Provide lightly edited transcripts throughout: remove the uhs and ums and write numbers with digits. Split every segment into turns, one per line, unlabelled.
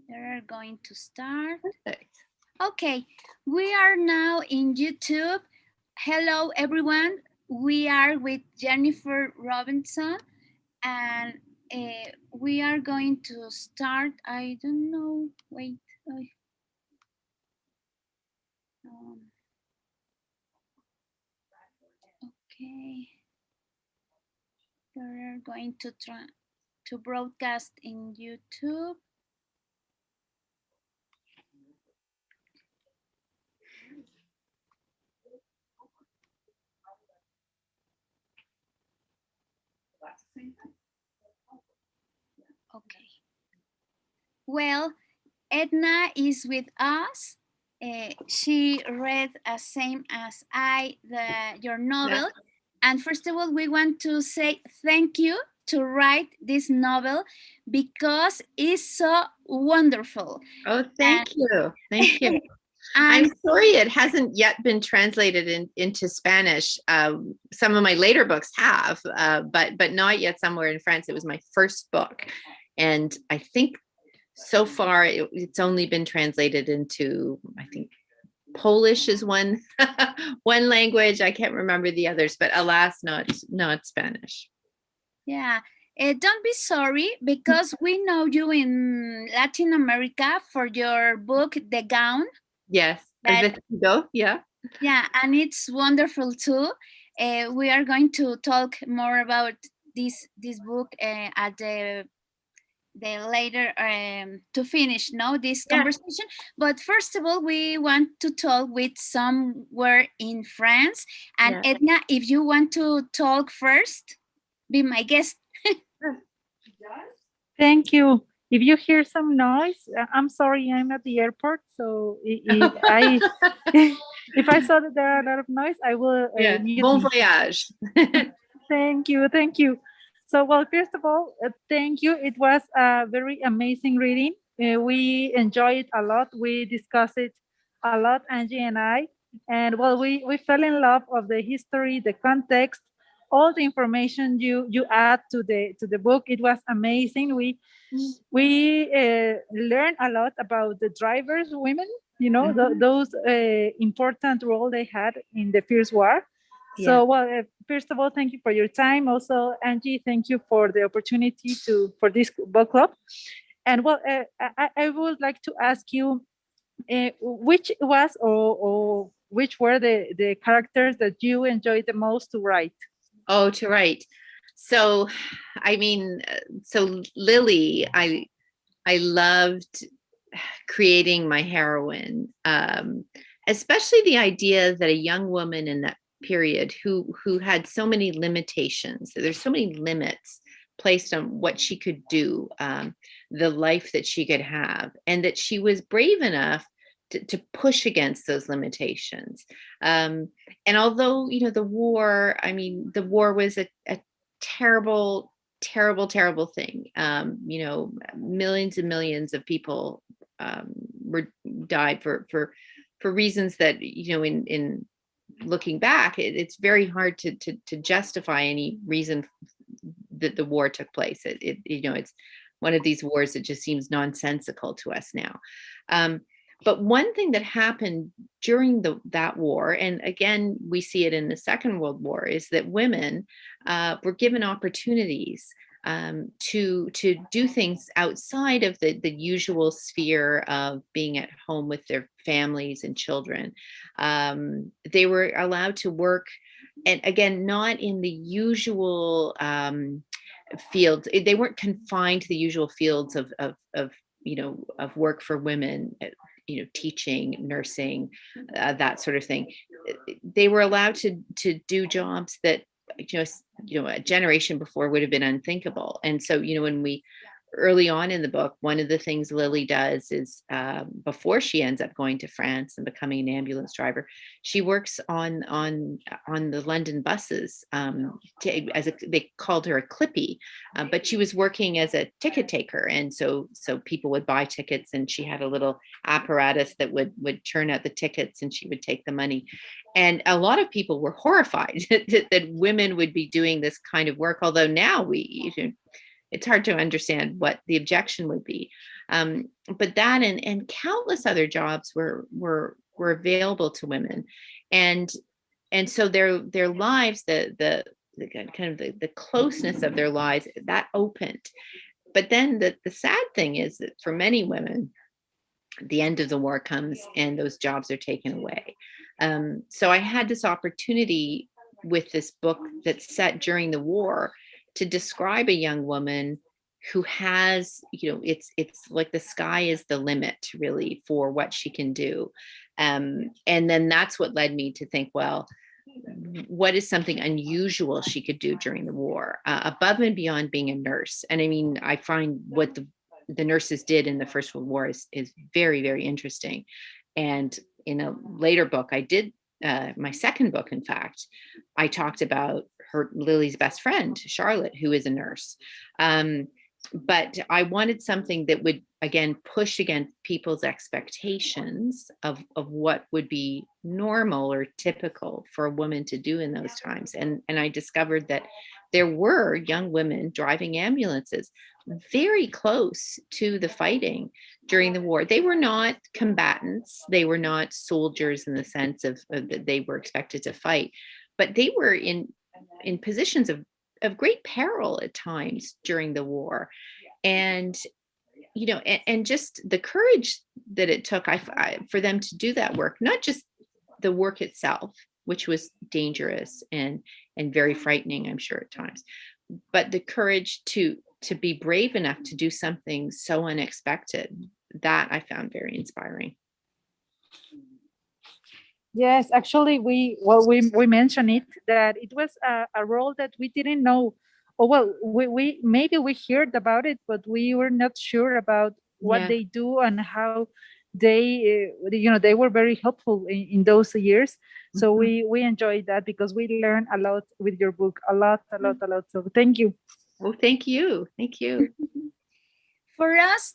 They're going to start.
Perfect.
Okay, we are now in YouTube. Hello, everyone. We are with Jennifer Robinson, and we are going to start. I don't know. Wait. Um, okay, we're going to try to broadcast in YouTube. Okay. Well, Edna is with us. She read the same as your novel.
Yeah.
And first of all, we want to say thank you to write this novel because it's so wonderful.
Oh, thank you. Thank you.
And
I'm sorry it hasn't yet been translated into Spanish. Some of my later books have, but not yet somewhere in France. It was my first book. And I think so far it's only been translated into, I think, Polish is one one language. I can't remember the others, but alas, not Spanish.
yeah, don't be sorry because we know you in Latin America for your book, The Gown.
Yes,
That,
Vestido, yeah.
yeah, and it's wonderful too. We are going to talk more about this book at the later to finish now this
Yeah.
conversation. But first of all, we want to talk with somewhere in France. And
Yeah.
Edna, if you want to talk first, be my guest.
Thank you. If you hear some noise, I'm sorry, I'm at the airport. So if I if I saw that there are a lot of noise, I will
Yeah.
mute
Bon
me.
voyage.
Thank you, thank you. So, well, first of all, thank you. It was a very amazing reading. We enjoyed it a lot. We discussed it a lot, Angie and I. And well, we fell in love of the history, the context, all the information you add to the book. It was amazing. We learned a lot about the drivers, women. You know, those important role they had in the First War.
Yeah.
So, well, first of all, thank you for your time. Also, Angie, thank you for the opportunity for this book club. And well, I would like to ask you, which was or which were the characters that you enjoyed the most to write?
Oh, to write. So, I mean, so Lily, I loved creating my heroine, especially the idea that a young woman in that period who had so many limitations. There's so many limits placed on what she could do, the life that she could have, and that she was brave enough to push against those limitations. And although, the war, I mean, the war was a terrible, terrible thing. Millions and millions of people were died for reasons that, in looking back, it's very hard to justify any reason that the war took place. It's one of these wars that just seems nonsensical to us now. But one thing that happened during that war, and again, we see it in the Second World War, is that women were given opportunities to do things outside of the usual sphere of being at home with their families and children. They were allowed to work, and again, not in the usual fields. They weren't confined to the usual fields of work for women. Teaching, nursing, that sort of thing. They were allowed to do jobs that a generation before would have been unthinkable. And so, when we early on in the book, one of the things Lily does is, before she ends up going to France and becoming an ambulance driver, she works on the London buses. They called her a clippy, but she was working as a ticket taker, and so people would buy tickets, and she had a little apparatus that would churn out the tickets, and she would take the money. And a lot of people were horrified that women would be doing this kind of work. Although now it's hard to understand what the objection would be. But that and countless other jobs were available to women, and so their lives, the kind of the closeness of their lives, that opened. But then the sad thing is that for many women, the end of the war comes and those jobs are taken away. So I had this opportunity with this book that's set during the war to describe a young woman who has, it's like the sky is the limit really for what she can do. And then that's what led me to think, well, what is something unusual she could do during the war, above and beyond being a nurse? And I mean, I find what the nurses did in the First World War is very, very interesting. And in a later book, I did my second book, in fact, I talked about Lily's best friend, Charlotte, who is a nurse. But I wanted something that would, again, push against people's expectations of what would be normal or typical for a woman to do in those times. And I discovered that there were young women driving ambulances very close to the fighting during the war. They were not combatants. They were not soldiers in the sense of that they were expected to fight, but they were in positions of great peril at times during the war. And and just the courage that it took for them to do that work, not just the work itself, which was dangerous and very frightening, I'm sure at times, but the courage to be brave enough to do something so unexpected, that I found very inspiring.
Yes, actually, we mentioned it, that it was a role that we didn't know. Oh, well, we maybe we heard about it, but we were not sure about what
Yeah.
they do and how they, they were very helpful in those years. So we enjoyed that because we learned a lot with your book, a lot. So thank you.
Oh, thank you. Thank you.
For us,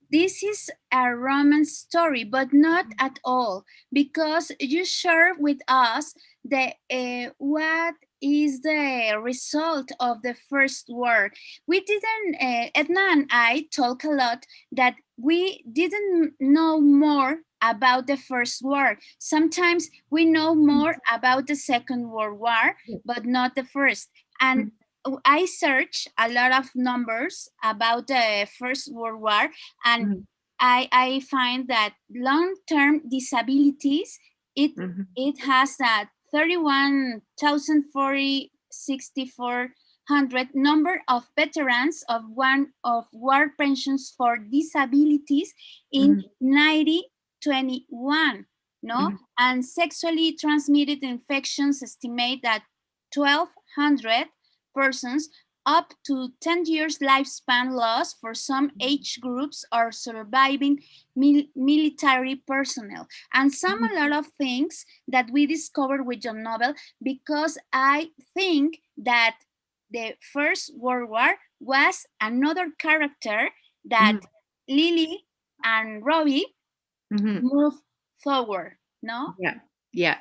this is a romance story, but not at all, because you share with us the what is the result of the first war. We didn't, Edna and I talk a lot that we didn't know more about the first war. Sometimes we know more about the Second World War, but not the first. And I searched a lot of numbers about the First World War, and I find that long-term disabilities, it has that 31,464 number of veterans of war pensions for disabilities in 1921, no? And sexually transmitted infections estimate that 1,200 persons, up to 10 years lifespan loss for some age groups or surviving military personnel, and a lot of things that we discovered with your novel, because I think that the First World War was another character that Lily and Robbie moved forward, no?
Yeah.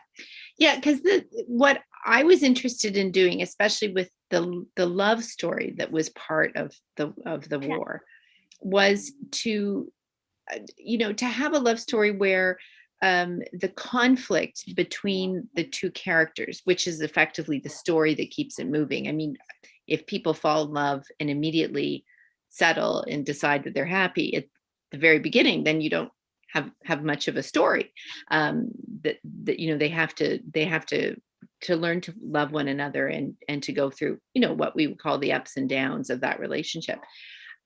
Because what I was interested in doing, especially with the love story that was part of the war, was to to have a love story where the conflict between the two characters, which is effectively the story that keeps it moving. I mean, if people fall in love and immediately settle and decide that they're happy at the very beginning, then you don't have much of a story. That they have to learn to love one another and to go through what we would call the ups and downs of that relationship.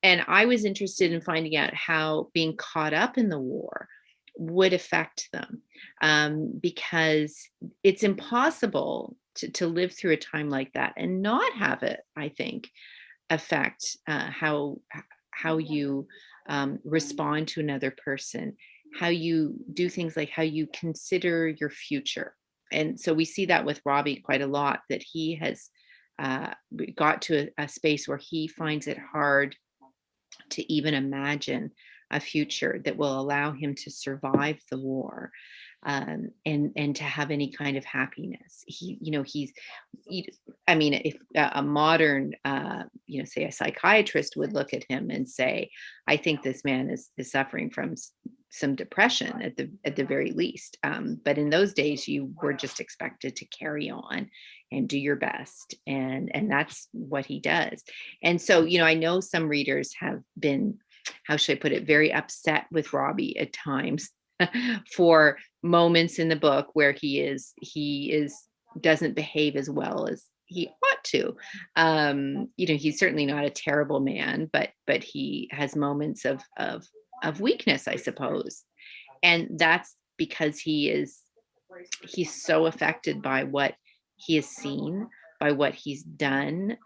And I was interested in finding out how being caught up in the war would affect them, because it's impossible to live through a time like that and not have it, I think, affect how you respond to another person, how you do things, like how you consider your future. And so we see that with Robbie quite a lot, that he has got to a space where he finds it hard to even imagine a future that will allow him to survive the war. and to have any kind of happiness. I mean, if a modern, say a psychiatrist would look at him and say, I think this man is suffering from some depression at the very least. But in those days, you were just expected to carry on and do your best. And that's what he does. And so, I know some readers have been, how should I put it, very upset with Robbie at times for moments in the book where he doesn't behave as well as he ought to. He's certainly not a terrible man, but he has moments of weakness, I suppose. And that's because he's so affected by what he has seen, by what he's done,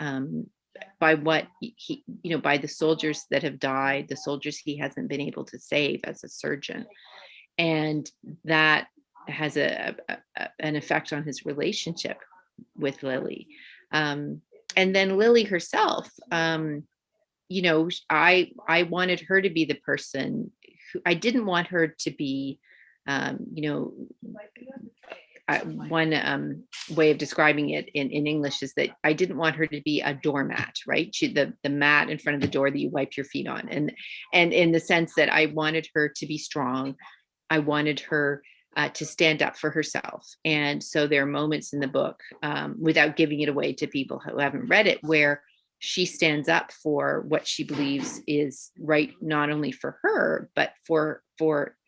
by what he, by the soldiers that have died, the soldiers he hasn't been able to save as a surgeon. And that has an effect on his relationship with Lily. And then Lily herself, I wanted her to be the person who, I didn't want her to be, one way of describing it in English is that I didn't want her to be a doormat, right? The mat in front of the door that you wipe your feet on. And in the sense that I wanted her to be strong. I wanted her to stand up for herself. And so there are moments in the book, without giving it away to people who haven't read it, where she stands up for what she believes is right, not only for her, but for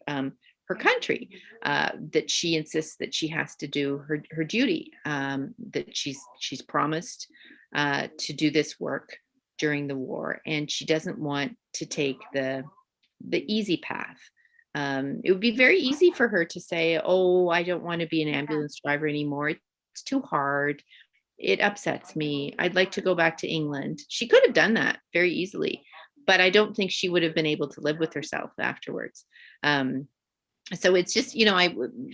her country, that she insists that she has to do her duty, that she's promised to do this work during the war, and she doesn't want to take the easy path. It would be very easy for her to say, oh, I don't want to be an ambulance driver anymore. It's too hard. It upsets me. I'd like to go back to England. She could have done that very easily, but I don't think she would have been able to live with herself afterwards. So it's just,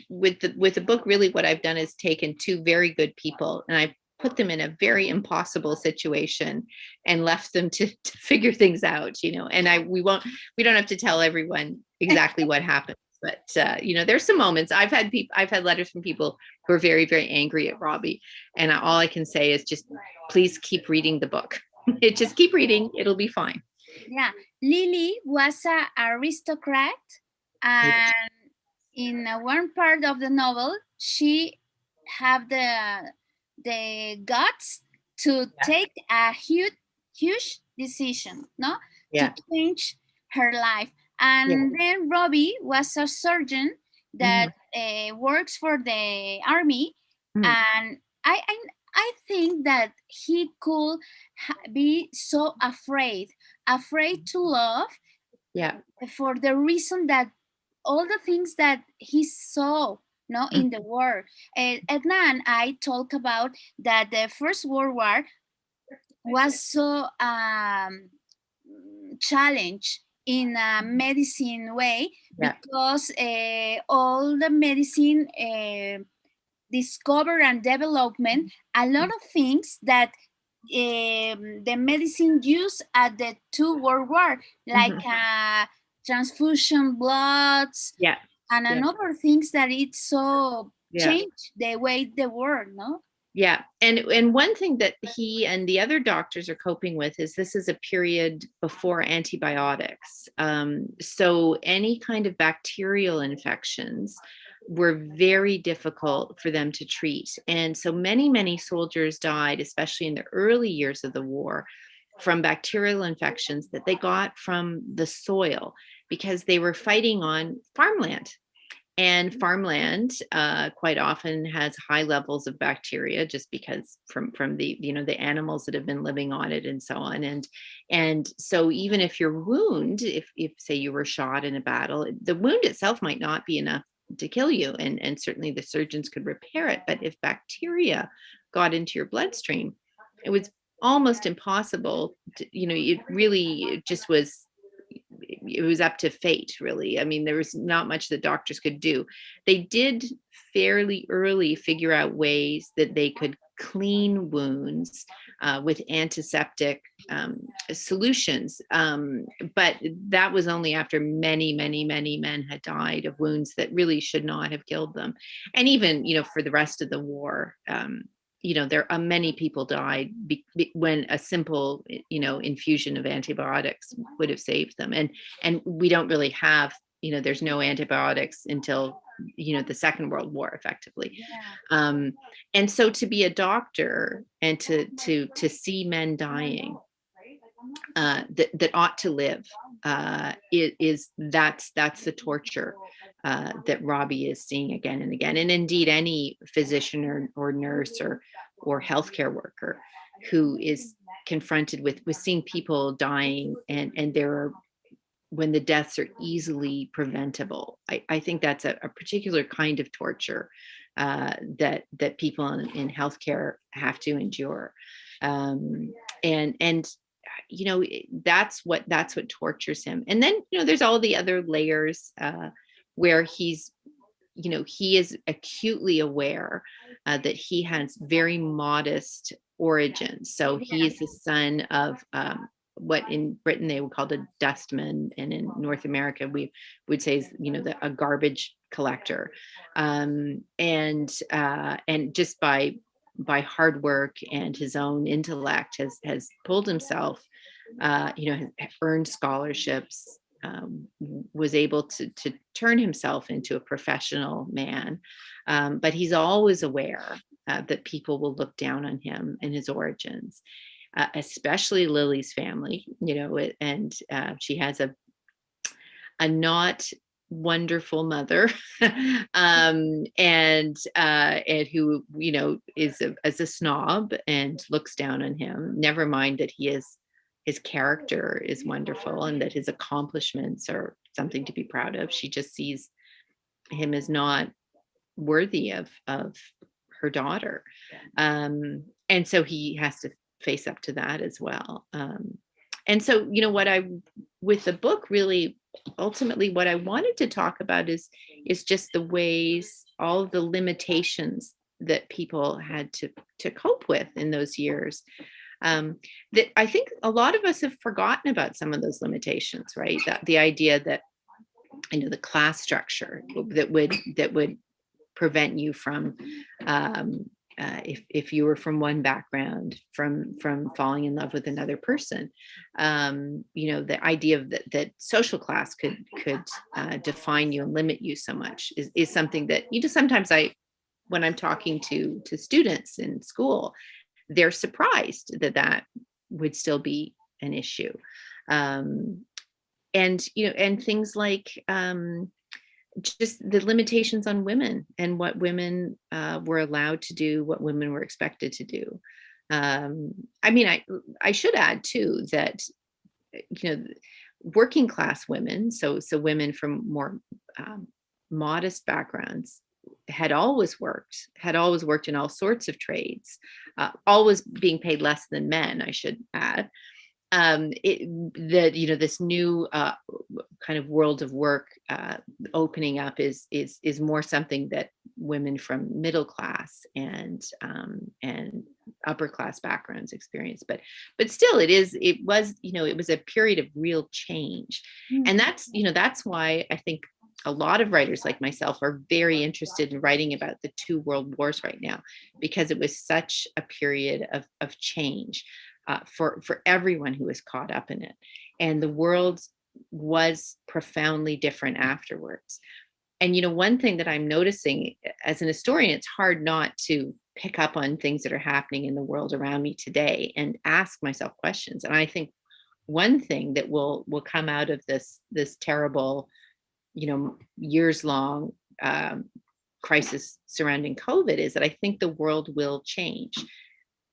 with the book, really what I've done is taken two very good people and I put them in a very impossible situation and left them to figure things out, and we don't have to tell everyone exactly what happened, but there's some moments I've had letters from people who are very, very angry at Robbie. And all I can say is just, please keep reading the book. Just keep reading. It'll be fine.
Yeah. Lily was an aristocrat, and in one part of the novel, she have the guts to take a huge decision, to change her life. And then Robbie was a surgeon that works for the army, and I think that he could be so afraid to love, for the reason that all the things that he saw in the war. Edna and I talk about that the First World War was so challenged in a medicine way, because all the medicine discover and development a lot of things that the medicine used at the two World War, like transfusion bloods, and another things that it's so changed the way the world,
Yeah. And one thing that he and the other doctors are coping with is this is a period before antibiotics. So any kind of bacterial infections were very difficult for them to treat. And so many soldiers died, especially in the early years of the war, from bacterial infections that they got from the soil, because they were fighting on farmland. And farmland quite often has high levels of bacteria, just because from the the animals that have been living on it and so on. And so even if your wound, if say you were shot in a battle, the wound itself might not be enough to kill you, and certainly the surgeons could repair it. But if bacteria got into your bloodstream, it was almost impossible to, it just was. It was up to fate, really. I mean, there was not much that doctors could do. They did fairly early figure out ways that they could clean wounds with antiseptic solutions. But that was only after many, many, many men had died of wounds that really should not have killed them. And even, for the rest of the war, there are many people died when a simple, infusion of antibiotics would have saved them. And we don't really have, there's no antibiotics until the Second World War, effectively. And so to be a doctor and to see men dying that ought to live, that's the torture that Robbie is seeing again and again. And indeed, any physician or nurse or healthcare worker who is confronted with seeing people dying, and there are, when the deaths are easily preventable. I think that's a particular kind of torture that people in healthcare have to endure. And that's what tortures him. And then, there's all the other layers where he is acutely aware that he has very modest origins. So he is the son of what in Britain they would call a dustman, and in North America we would say is, a garbage collector. And just by hard work and his own intellect has pulled himself, earned scholarships, was able to turn himself into a professional man. But he's always aware that people will look down on him and his origins. Especially Lily's family, and she has a not wonderful mother, and who is as a snob and looks down on him. Never mind that his character is wonderful and that his accomplishments are something to be proud of. She just sees him as not worthy of her daughter, and so he has to face up to that as well. And so, with the book, really, ultimately, what I wanted to talk about is just the ways, all of the limitations that people had to cope with in those years. That I think a lot of us have forgotten about some of those limitations, right? That the idea that, the class structure that would prevent you from, if you were from one background, from falling in love with another person. The idea of that social class could define you and limit you so much is something that, sometimes when I'm talking to students in school, they're surprised that would still be an issue. And things like, just the limitations on women and what women were allowed to do, what women were expected to do. I should add too that, working class women, so women from more modest backgrounds, had always worked in all sorts of trades, always being paid less than men, I should add. This new kind of world of work opening up is more something that women from middle class and upper class backgrounds experience, but still it was a period of real change. And that's why I think a lot of writers like myself are very interested in writing about the two world wars right now, because it was such a period of change for everyone who was caught up in it. And the world was profoundly different afterwards. And, one thing that I'm noticing as an historian, it's hard not to pick up on things that are happening in the world around me today and ask myself questions. And I think one thing that will come out of this terrible, years long crisis surrounding COVID is that I think the world will change.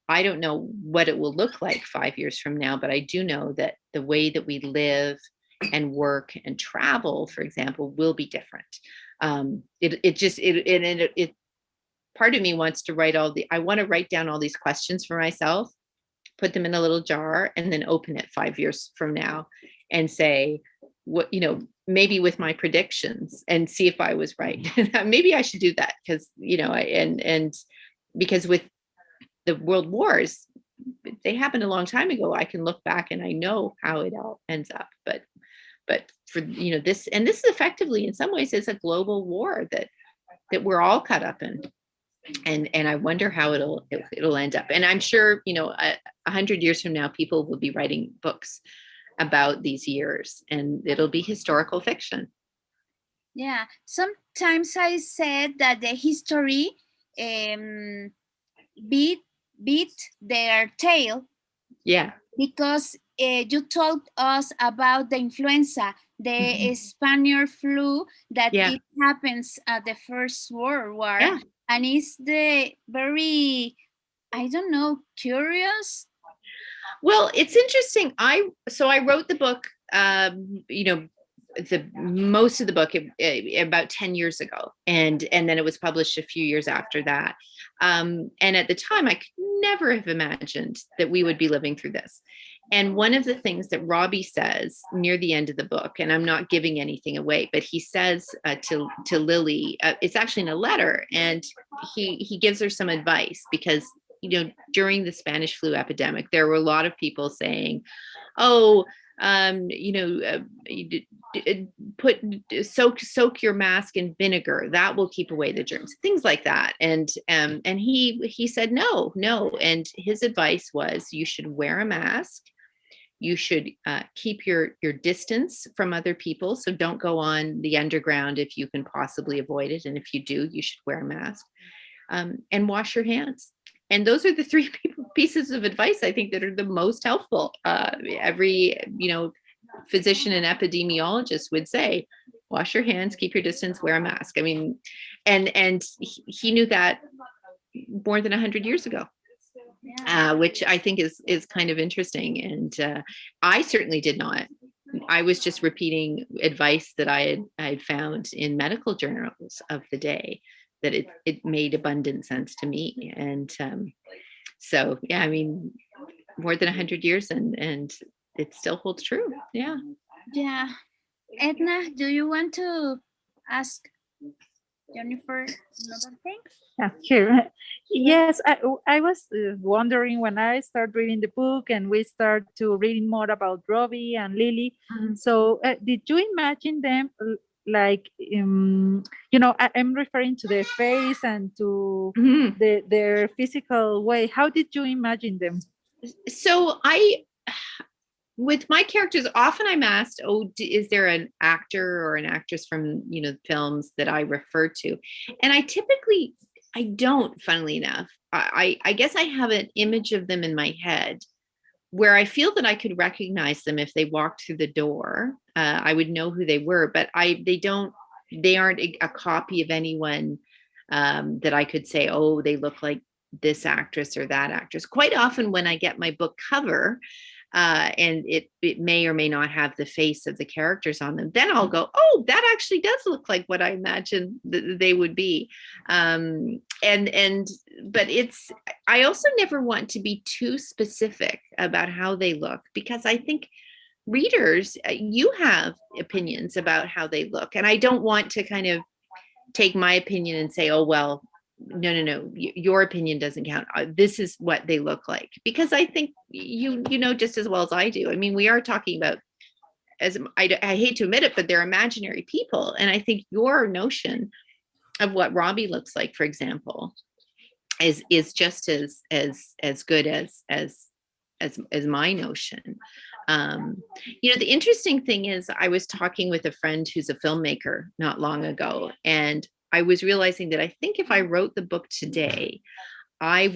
I don't know what it will look like 5 years from now, but I do know that the way that we live and work and travel, for example, will be different. Part of me wants to I want to write down all these questions for myself, put them in a little jar, and then open it 5 years from now and say, what, maybe with my predictions, and see if I was right. Maybe I should do that because, because with the world wars, they happened a long time ago. I can look back and I know how it all ends up. But for this, and this is effectively in some ways is a global war that we're all caught up in. And I wonder how it'll end up. And I'm sure 100 years from now, people will be writing books about these years, and it'll be historical fiction.
Yeah, sometimes I said that the history beat their tail.
Yeah.
Because you told us about the influenza, the Spanish flu, that it happens at the First World War.
Yeah.
And it's the very, I don't know, curious.
Well, it's interesting. I wrote the book, the most of the book about 10 years ago, and then it was published a few years after that. And at the time, I could never have imagined that we would be living through this. And one of the things that Robbie says near the end of the book, and I'm not giving anything away, but he says to Lily, it's actually in a letter, and he gives her some advice because, during the Spanish flu epidemic, there were a lot of people saying, oh, soak your mask in vinegar, that will keep away the germs, things like that. And he said no. And his advice was, you should wear a mask. You should keep your distance from other people. So don't go on the underground if you can possibly avoid it. And if you do, you should wear a mask, and wash your hands. And those are the three pieces of advice I think that are the most helpful. Every, physician and epidemiologist would say, wash your hands, keep your distance, wear a mask. I mean, and he knew that more than 100 years ago, which I think is kind of interesting. And I certainly did not. I was just repeating advice that I had found in medical journals of the day, that it made abundant sense to me. And so, yeah, I mean, more than 100 years and it still holds true. Yeah.
Yeah. Edna, do you want to ask Jennifer another thing?
Yeah, sure. Yes, I was wondering when I started reading the book and we start to reading more about Robbie and Lily. So did you imagine them like, I'm referring to their face and to their physical way. How did you imagine them?
So with my characters, often I'm asked, is there an actor or an actress from, films that I refer to? And I don't, funnily enough. I guess I have an image of them in my head where I feel that I could recognize them if they walked through the door. I would know who they were, but they aren't a copy of anyone that I could say, oh, they look like this actress or that actress. Quite often when I get my book cover, and it may or may not have the face of the characters on them, then I'll go, oh, that actually does look like what I imagine they would be. But I also never want to be too specific about how they look, because I think readers, you have opinions about how they look. And I don't want to kind of take my opinion and say, oh, well, no, your opinion doesn't count. This is what they look like, because I think you know just as well as I do. I mean, we are talking about, as I hate to admit it, but they're imaginary people. And I think your notion of what Robbie looks like, for example, is just as good as my notion. The interesting thing is, I was talking with a friend who's a filmmaker not long ago, and I was realizing that I think if I wrote the book today, I'm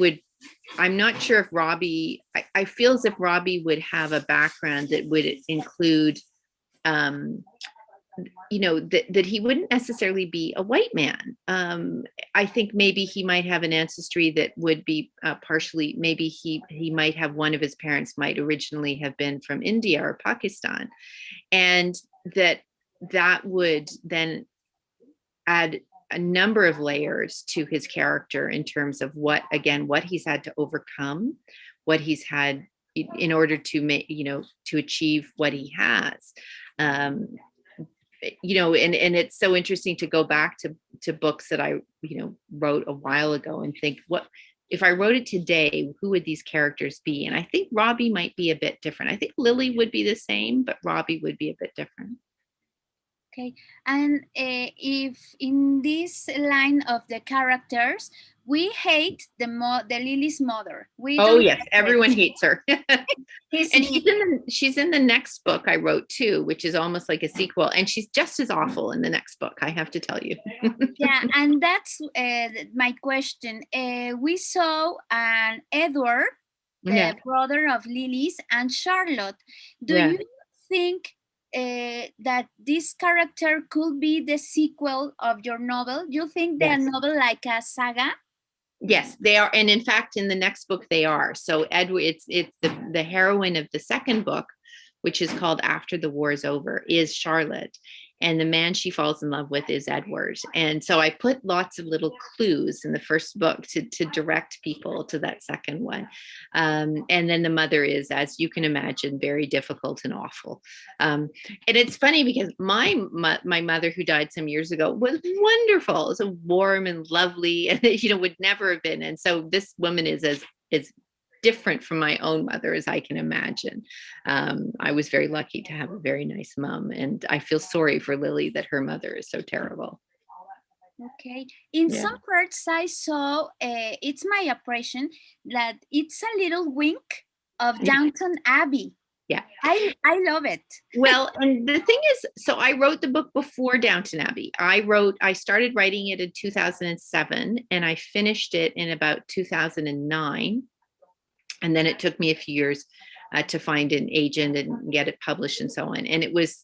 not sure if Robbie, I feel as if Robbie would have a background that would include, that he wouldn't necessarily be a white man. I think maybe he might have an ancestry that would be partially, maybe he might have, one of his parents might originally have been from India or Pakistan. And that would then add a number of layers to his character in terms of what he's had to overcome, what he's had in order to make, to achieve what he has. And it's so interesting to go back to books that I, wrote a while ago and think, if I wrote it today, who would these characters be? And I think Robbie might be a bit different. I think Lily would be the same, but Robbie would be a bit different.
Okay, and if in this line of the characters, we hate the Lily's mother. We
Oh
don't
yes,
like
everyone
it.
hates her.
He's
And
mean.
she's in the next book I wrote too, which is almost like a sequel. And she's just as awful in the next book, I have to tell you.
Yeah, and that's my question. We saw an Edward, the
Yeah,
brother of Lily's, and Charlotte. Do
yeah.
you think that this character could be the sequel of your novel? You think the
Yes.
novel like a saga?
Yes, they are. And in fact, in the next book, they are. So Edward, it's the heroine of the second book, which is called After the War is Over, is Charlotte. And the man she falls in love with is Edward. And so I put lots of little clues in the first book to direct people to that second one. And then the mother is, as you can imagine, very difficult and awful. And it's funny because my mother, who died some years ago, was wonderful. It was a warm and lovely, and would never have been. And so this woman is as different from my own mother as I can imagine. I was very lucky to have a very nice mom, and I feel sorry for Lily that her mother is so terrible.
Okay. In
Yeah.
some parts, I saw, it's my impression that it's a little wink of Downton Abbey.
Yeah.
I love it.
Well, and the thing is, so I wrote the book before Downton Abbey. I started writing it in 2007, and I finished it in about 2009. And then it took me a few years to find an agent and get it published and so on. And it was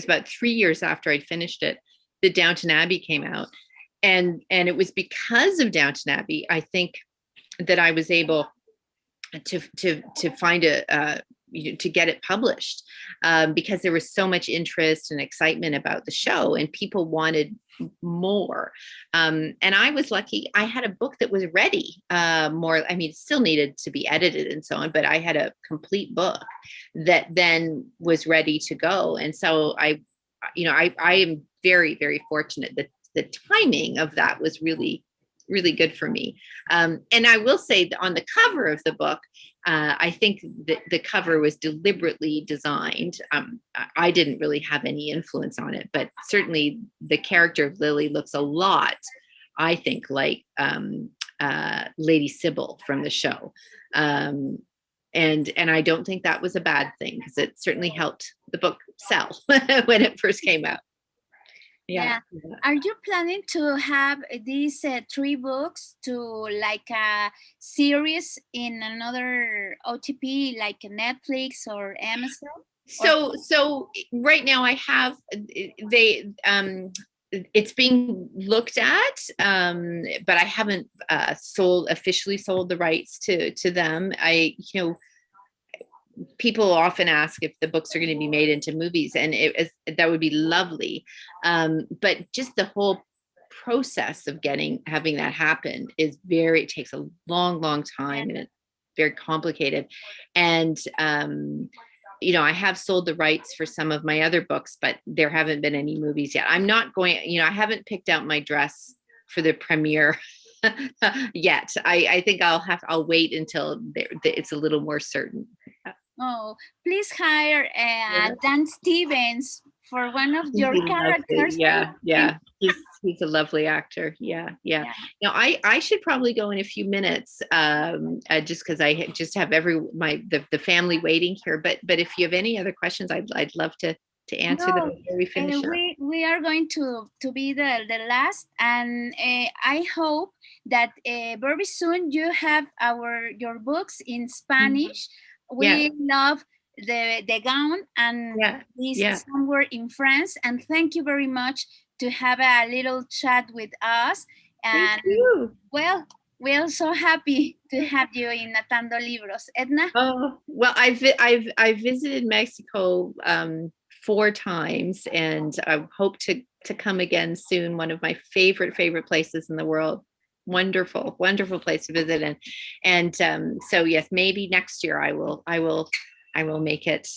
about 3 years after I'd finished it that Downton Abbey came out. And it was because of Downton Abbey, I think, that I was able to find to get it published, because there was so much interest and excitement about the show, and people wanted more. And I was lucky. I had a book that was ready. It still needed to be edited and so on, but I had a complete book that then was ready to go. And so I am very, very fortunate that the timing of that was really, really good for me. And I will say that on the cover of the book, I think that the cover was deliberately designed. I didn't really have any influence on it, but certainly the character of Lily looks a lot, I think, like Lady Sybil from the show. And I don't think that was a bad thing, because it certainly helped the book sell when it first came out.
Yeah. Are you planning to have these 3 books to like a series in another OTP, like Netflix or Amazon?
So right now I have it's being looked at, but I haven't officially sold the rights to them. People often ask if the books are going to be made into movies, and that would be lovely. But just the whole process of having that happen it takes a long, long time, and it's very complicated. And, I have sold the rights for some of my other books, but there haven't been any movies yet. I'm not going, I haven't picked out my dress for the premiere yet. I think I'll wait until it's a little more certain.
Oh, please hire Dan Stevens for one of your characters.
Yeah. He's a lovely actor. Yeah. Now I should probably go in a few minutes, just because I just have the family waiting here. But if you have any other questions, I'd love to answer them before we finish up.
We are going to be the last, and I hope that very soon you have your books in Spanish. We love the gown, and this somewhere in France. And thank you very much to have a little chat with us. And
thank you.
Well, we are so happy to have you in Atando Libros, Edna.
Oh well, I've visited Mexico 4 times, and I hope to come again soon. One of my favorite places in the world. Wonderful place to visit. And so yes, maybe next year I will make it,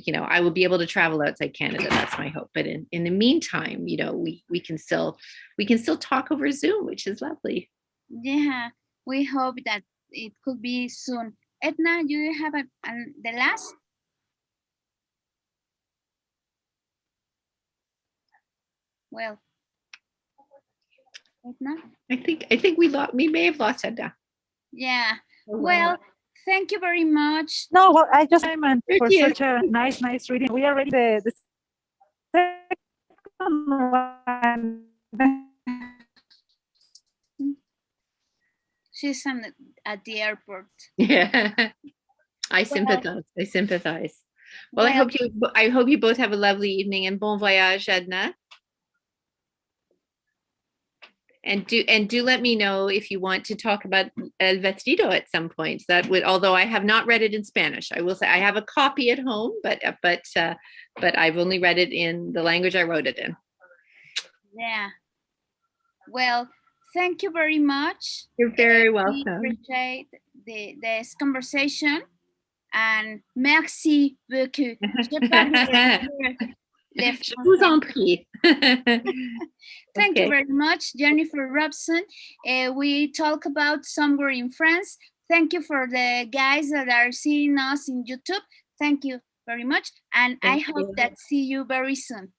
I will be able to travel outside Canada. That's my hope. But in the meantime, we can still talk over Zoom, which is lovely.
Yeah. We hope that it could be soon. Edna, do you have the last? Well, Edna?
I think we may have lost Edna.
Yeah.
Oh,
Well, thank you very much.
No, well, I just for
Yes.
such a nice reading. We are ready the second one.
She's at the airport.
Yeah. I sympathize. I sympathize. Well,
Well,
I hope you both have a lovely evening and bon voyage, Edna. And do let me know if you want to talk about El Vestido at some point. That would, although I have not read it in Spanish, I will say I have a copy at home, but I've only read it in the language I wrote it in.
yeah. Well, thank you very much.
You're very
We
welcome.
appreciate this conversation, and merci beaucoup. Je parle le
Je vous en prie.
Thank you
Okay.
very much, Jennifer Robson. We talk about somewhere in France. Thank you for the guys that are seeing us in YouTube. Thank you very much, and I
Thank
hope
you.
that see you very soon.